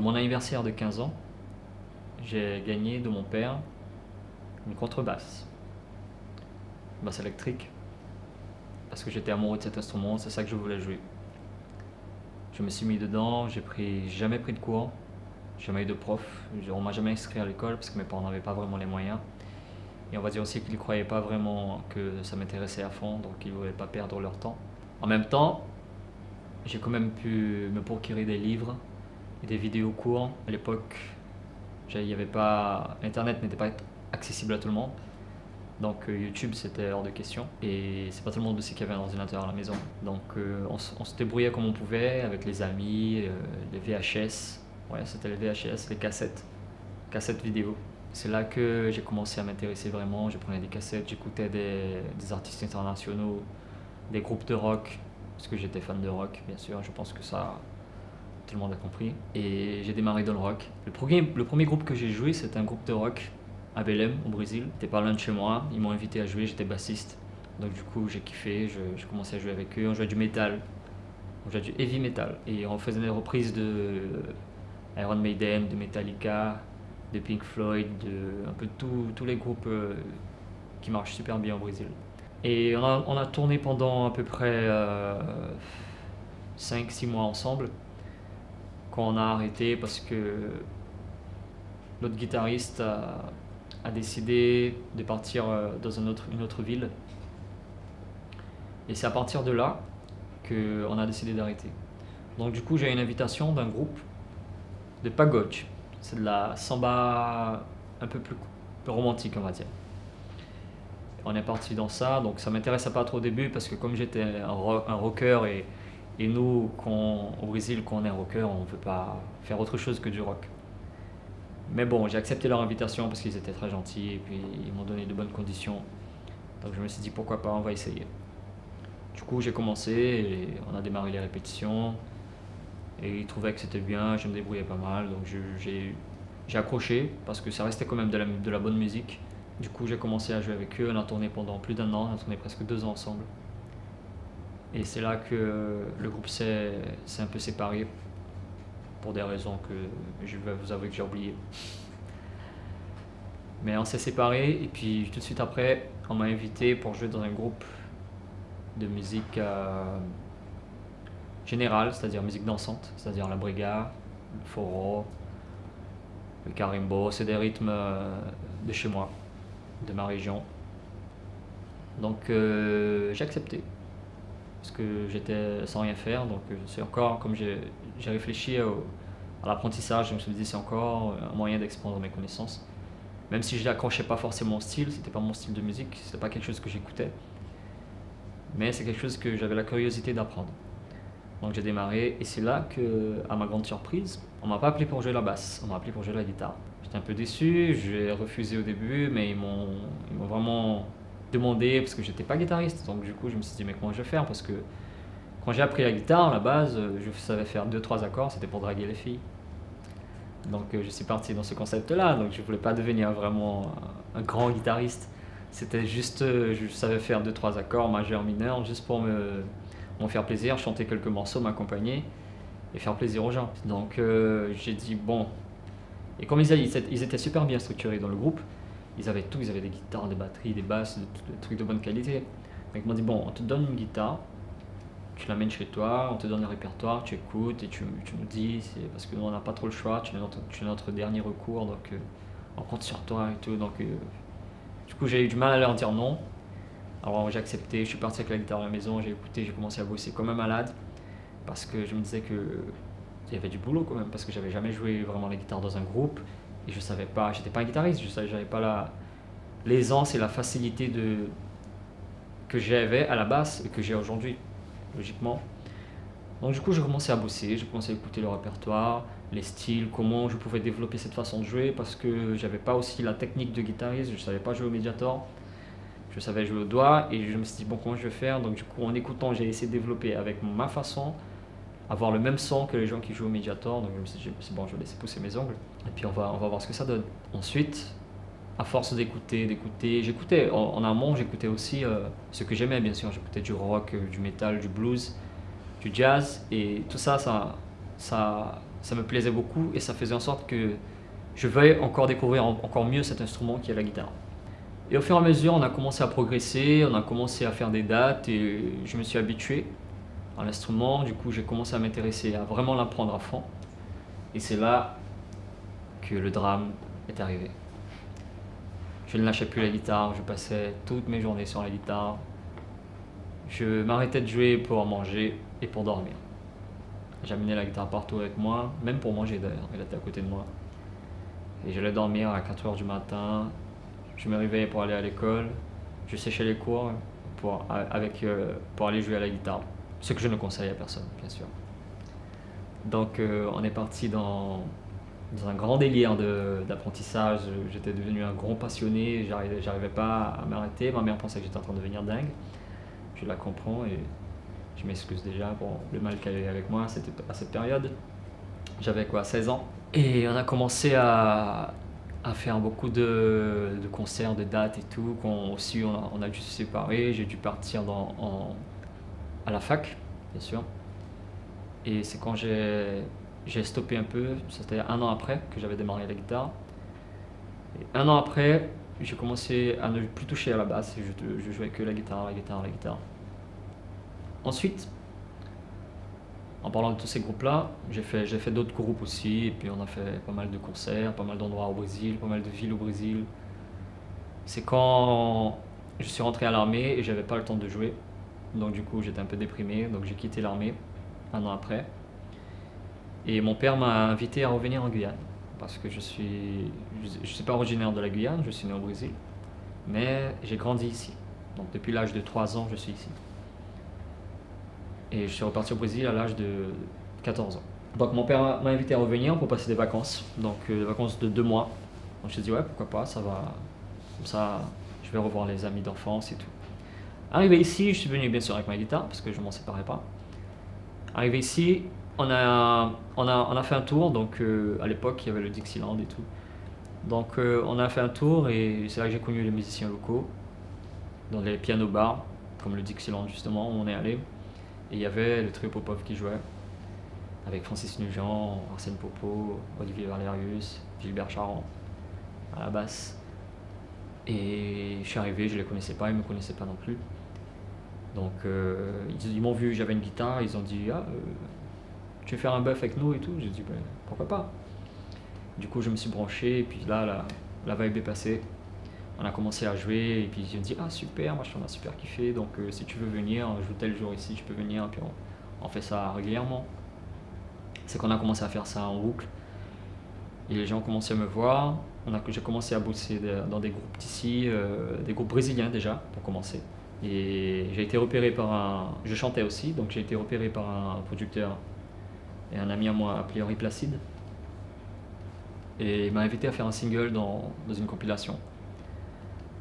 de mon anniversaire de 15 ans, j'ai gagné de mon père une contrebasse, une basse électrique, parce que j'étais amoureux de cet instrument, c'est ça que je voulais jouer. Je me suis mis dedans, j'ai jamais pris de cours, jamais eu de prof, on m'a jamais inscrit à l'école parce que mes parents n'avaient pas vraiment les moyens. Et on va dire aussi qu'ils ne croyaient pas vraiment que ça m'intéressait à fond, donc ils ne voulaient pas perdre leur temps. En même temps, j'ai quand même pu me procurer des livres et des vidéos courts. À l'époque, il y avait pas, Internet n'était pas accessible à tout le monde. Donc YouTube c'était hors de question et c'est pas tout le monde aussi qui avait un ordinateur à la maison. Donc on se débrouillait comme on pouvait avec les amis, les VHS, ouais c'était les VHS, les cassettes vidéo. C'est là que j'ai commencé à m'intéresser vraiment, je prenais des cassettes, j'écoutais des artistes internationaux, des groupes de rock, parce que j'étais fan de rock bien sûr, je pense que ça tout le monde a compris. Et j'ai démarré dans le rock. Le premier groupe que j'ai joué c'était un groupe de rock à Belém, au Brésil. C'était pas loin de chez moi, ils m'ont invité à jouer, j'étais bassiste. Donc du coup j'ai kiffé, j'ai commencé à jouer avec eux, on jouait du métal, on jouait du heavy metal. Et on faisait des reprises de Iron Maiden, de Metallica, de Pink Floyd, de un peu tous les groupes qui marchent super bien au Brésil. Et on a tourné pendant à peu près 5-6 mois ensemble, quand on a arrêté parce que notre guitariste a décidé de partir dans une autre ville. Et c'est à partir de là qu'on a décidé d'arrêter. Donc du coup j'ai une invitation d'un groupe de pagode. C'est de la samba un peu plus romantique on va dire. On est parti dans ça, donc ça m'intéressait pas trop au début parce que comme j'étais un rocker et nous au Brésil quand on est rocker on ne peut pas faire autre chose que du rock. Mais bon, j'ai accepté leur invitation parce qu'ils étaient très gentils et puis ils m'ont donné de bonnes conditions. Donc je me suis dit pourquoi pas, on va essayer. Du coup j'ai commencé et on a démarré les répétitions et ils trouvaient que c'était bien, je me débrouillais pas mal. Donc j'ai accroché parce que ça restait quand même de la bonne musique. Du coup j'ai commencé à jouer avec eux, on a tourné pendant plus d'1 an, on a tourné presque 2 ans ensemble. Et c'est là que le groupe s'est un peu séparé pour des raisons que je vais vous avouer que j'ai oublié. Mais on s'est séparés et puis tout de suite après, on m'a invité pour jouer dans un groupe de musique générale, c'est-à-dire musique dansante, c'est-à-dire la brega, le forró, le carimbo, c'est des rythmes de chez moi, de ma région. Donc j'ai accepté parce que j'étais sans rien faire, donc c'est encore comme j'ai réfléchi à l'apprentissage, je me suis dit c'est encore un moyen d'expandre mes connaissances. Même si je n'accrochais pas forcément au style, c'était pas mon style de musique, c'était pas quelque chose que j'écoutais. Mais c'est quelque chose que j'avais la curiosité d'apprendre. Donc j'ai démarré et c'est là que, à ma grande surprise, on m'a pas appelé pour jouer la basse, on m'a appelé pour jouer la guitare. J'étais un peu déçu, j'ai refusé au début, mais ils m'ont vraiment demandé parce que j'étais pas guitariste. Donc du coup je me suis dit mais comment je vais faire parce que quand j'ai appris la guitare, à la base, je savais faire 2-3 accords, c'était pour draguer les filles. Donc je suis parti dans ce concept-là, donc je voulais pas devenir vraiment un grand guitariste. C'était juste, je savais faire 2-3 accords, majeur, mineur, juste pour me faire plaisir, chanter quelques morceaux, m'accompagner et faire plaisir aux gens. Donc j'ai dit bon, et comme ils étaient super bien structurés dans le groupe, ils avaient tout, ils avaient des guitares, des batteries, des basses, des trucs de bonne qualité. Donc ils m'ont dit bon, on te donne une guitare, tu l'amènes chez toi, on te donne le répertoire, tu écoutes et tu nous dis, parce que nous on n'a pas trop le choix, tu es notre dernier recours, donc on compte sur toi et tout. Donc du coup j'ai eu du mal à leur dire non. Alors j'ai accepté, je suis parti avec la guitare à la maison, j'ai écouté, j'ai commencé à bosser comme un malade parce que je me disais que il y avait du boulot quand même parce que j'avais jamais joué vraiment la guitare dans un groupe et je savais pas, j'étais pas un guitariste, j'avais pas l'aisance et la facilité que j'avais à la basse et que j'ai aujourd'hui, logiquement. Donc du coup j'ai commencé à bosser, j'ai commencé à écouter le répertoire, les styles, comment je pouvais développer cette façon de jouer parce que j'avais pas aussi la technique de guitariste, je savais pas jouer au médiator. Je savais jouer au doigt et je me suis dit bon comment je vais faire, donc du coup en écoutant j'ai essayé de développer avec ma façon, avoir le même son que les gens qui jouent au médiator, donc je me suis dit c'est bon je vais laisser pousser mes ongles et puis on va voir ce que ça donne. Ensuite, à force d'écouter, j'écoutais en amont, j'écoutais aussi ce que j'aimais bien sûr, j'écoutais du rock, du metal, du blues, du jazz et tout ça ça me plaisait beaucoup et ça faisait en sorte que je veuille encore découvrir encore mieux cet instrument qui est la guitare. Et au fur et à mesure, on a commencé à progresser, on a commencé à faire des dates et je me suis habitué à l'instrument. Du coup, j'ai commencé à m'intéresser, à vraiment l'apprendre à fond. Et c'est là que le drame est arrivé. Je ne lâchais plus la guitare, je passais toutes mes journées sur la guitare. Je m'arrêtais de jouer pour manger et pour dormir. J'amenais la guitare partout avec moi, même pour manger d'ailleurs, elle était à côté de moi. Et j'allais dormir à 4 heures du matin, je me réveillais pour aller à l'école, je séchais les cours pour aller jouer à la guitare. Ce que je ne conseille à personne, bien sûr. Donc on est parti dans un grand délire d'apprentissage. J'étais devenu un grand passionné, j'arrivais pas à m'arrêter. Ma mère pensait que j'étais en train de devenir dingue. Je la comprends et je m'excuse déjà pour le mal qu'elle avait avec moi à cette période. J'avais quoi, 16 ans. Et on a commencé à faire beaucoup de concerts, de dates et tout. Aussi, on a dû se séparer. J'ai dû partir à la fac, bien sûr. Et c'est quand j'ai stoppé un peu, c'était 1 an après que j'avais démarré la guitare. Et 1 an après, j'ai commencé à ne plus toucher à la basse et je jouais que la guitare, la guitare, la guitare. Ensuite, en parlant de tous ces groupes-là, j'ai fait d'autres groupes aussi, et puis on a fait pas mal de concerts, pas mal d'endroits au Brésil, pas mal de villes au Brésil. C'est quand je suis rentré à l'armée et j'avais pas le temps de jouer, donc du coup j'étais un peu déprimé, donc j'ai quitté l'armée 1 an après. Et mon père m'a invité à revenir en Guyane, parce que je suis pas originaire de la Guyane, je suis né au Brésil, mais j'ai grandi ici. Donc depuis l'âge de 3 ans, je suis ici. Et je suis reparti au Brésil à l'âge de 14 ans. Donc mon père m'a invité à revenir pour passer des vacances, donc des vacances de 2 mois. Donc je me suis dit ouais, pourquoi pas, ça va, comme ça je vais revoir les amis d'enfance et tout. Arrivé ici, je suis venu bien sûr avec ma guitare, parce que je m'en séparais pas. Arrivé ici, on a fait un tour, donc à l'époque il y avait le Dixieland et tout. Donc on a fait un tour et c'est là que j'ai connu les musiciens locaux, dans les piano bars, comme le Dixieland justement, où on est allé. Et il y avait le trio Popov qui jouait, avec Francis Nugent, Arsène Popo, Olivier Valerius, Gilbert Charan à la basse. Et je suis arrivé, je les connaissais pas, ils me connaissaient pas non plus. Donc ils m'ont vu, j'avais une guitare, ils ont dit ah, tu veux faire un buff avec nous et tout. J'ai dit ben, pourquoi pas. Du coup je me suis branché et puis là la vibe est passée. On a commencé à jouer et puis ils ont dit ah super, moi on a super kiffé, donc si tu veux venir, je joue tel jour ici, tu peux venir, et puis on fait ça régulièrement. C'est qu'on a commencé à faire ça en boucle et les gens ont commencé à me voir. J'ai commencé à bosser dans des groupes d'ici, des groupes brésiliens déjà pour commencer. Et j'ai été repéré je chantais aussi, donc j'ai été repéré par un producteur et un ami à moi appelé Henri Placide. Et il m'a invité à faire un single dans une compilation.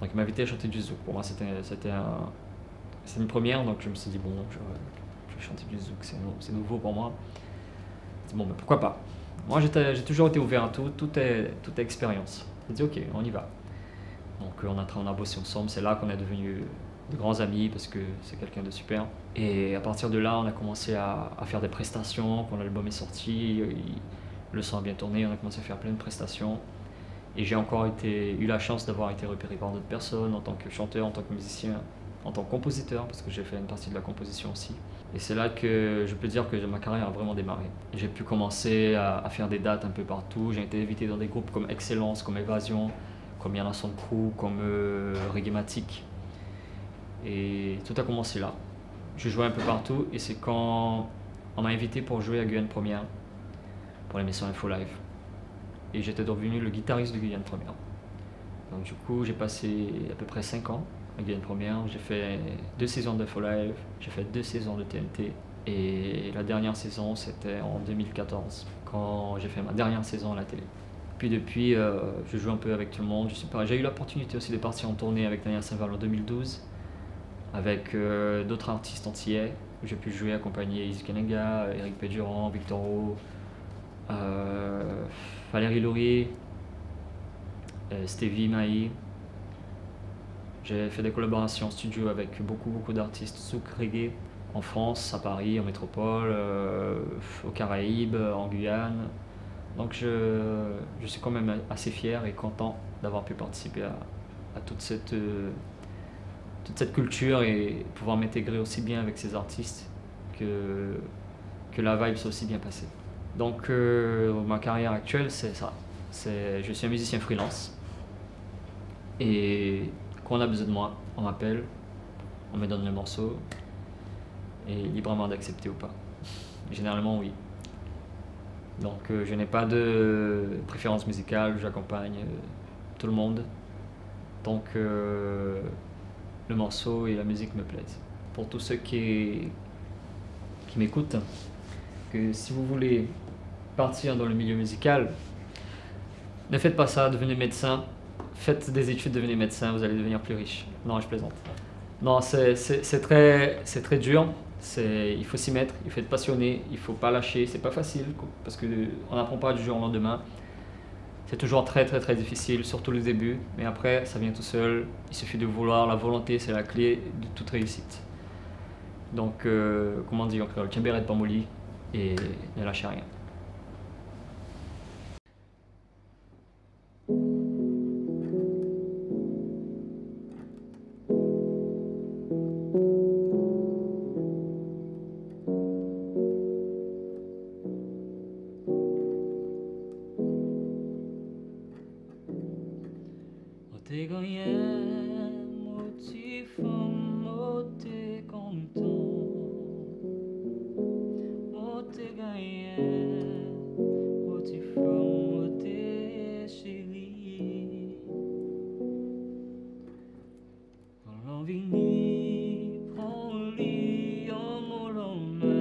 Donc il m'a invité à chanter du zouk. Pour moi c'était une première, donc je me suis dit bon, je vais chanter du zouk, c'est nouveau pour moi. Je dit, bon, mais pourquoi pas. Moi j'ai toujours été ouvert à tout est expérience. J'ai dit ok, on y va. Donc on a bossé ensemble, c'est là qu'on est devenus de grands amis parce que c'est quelqu'un de super. Et à partir de là, on a commencé à faire des prestations. Quand l'album est sorti, le son a bien tourné, on a commencé à faire plein de prestations. Et j'ai encore eu la chance d'avoir été repéré par d'autres personnes en tant que chanteur, en tant que musicien, en tant que compositeur, parce que j'ai fait une partie de la composition aussi. Et c'est là que je peux dire que ma carrière a vraiment démarré. J'ai pu commencer à faire des dates un peu partout. J'ai été invité dans des groupes comme Excellence, comme Évasion, comme Yana Son Crew, comme Reggaematic. Et tout a commencé là. Je jouais un peu partout et c'est quand on m'a invité pour jouer à Guyane Première pour l'émission Info Live. Et j'étais devenu le guitariste de Guyane Première. Donc du coup, j'ai passé à peu près 5 ans à Guyane Première. J'ai fait 2 saisons d'Info Live, j'ai fait 2 saisons de TNT. Et la dernière saison, c'était en 2014, quand j'ai fait ma dernière saison à la télé. Puis depuis, je joue un peu avec tout le monde. J'ai eu l'opportunité aussi de partir en tournée avec Daniel Saint-Val en 2012, avec d'autres artistes antillais. J'ai pu jouer accompagné Izzy Kananga, Eric Pédurand, Victor O, Valérie Laurier, Stevie Maï. J'ai fait des collaborations en studio avec beaucoup d'artistes souk reggae, en France, à Paris, en métropole, aux Caraïbes, en Guyane. Donc je suis quand même assez fier et content d'avoir pu participer à toute cette culture et pouvoir m'intégrer aussi bien avec ces artistes que, que la vibe soit aussi bien passée. Donc ma carrière actuelle, c'est ça. Je suis un musicien freelance et quand on a besoin de moi, on m'appelle, on me donne le morceau et librement d'accepter ou pas. Généralement oui. Donc je n'ai pas de préférence musicale, j'accompagne tout le monde. Donc le morceau et la musique me plaisent. Pour tous ceux qui m'écoutent, que si vous voulez partir dans le milieu musical, ne faites pas ça, devenez médecin. Faites des études, devenez médecin, vous allez devenir plus riche. Non, je plaisante. Non, c'est très dur. Il faut s'y mettre, il faut être passionné, il ne faut pas lâcher. C'est pas facile parce qu'on n'apprend pas du jour au lendemain. C'est toujours très très très difficile, surtout le début. Mais après, ça vient tout seul. Il suffit de vouloir. La volonté, c'est la clé de toute réussite. Donc, comment on dit en créole, Tchemberet Pamoli et ne lâchez rien. Te ganhei, te famo, te content. Te ganhei, te famo, te chéri. L'envie prend lit en moloma,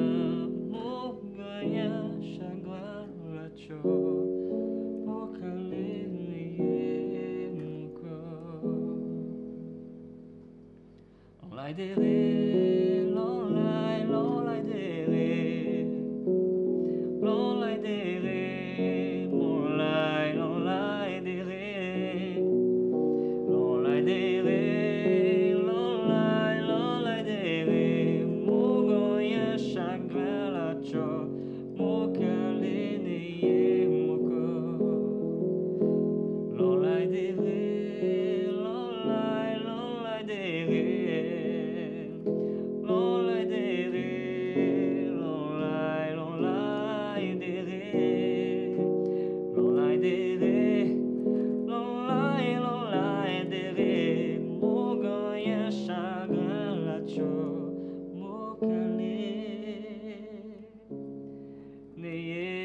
mo ganha chagrin la cho. L'olai dere, l'olai dere, l'olai dere, l'olai dere, l'olai dere, l'olai dere, mo goya chagrin la cho, mo kale neye moko, l'olai dere, l'olai dere. Chagrin la cho, mo kale neye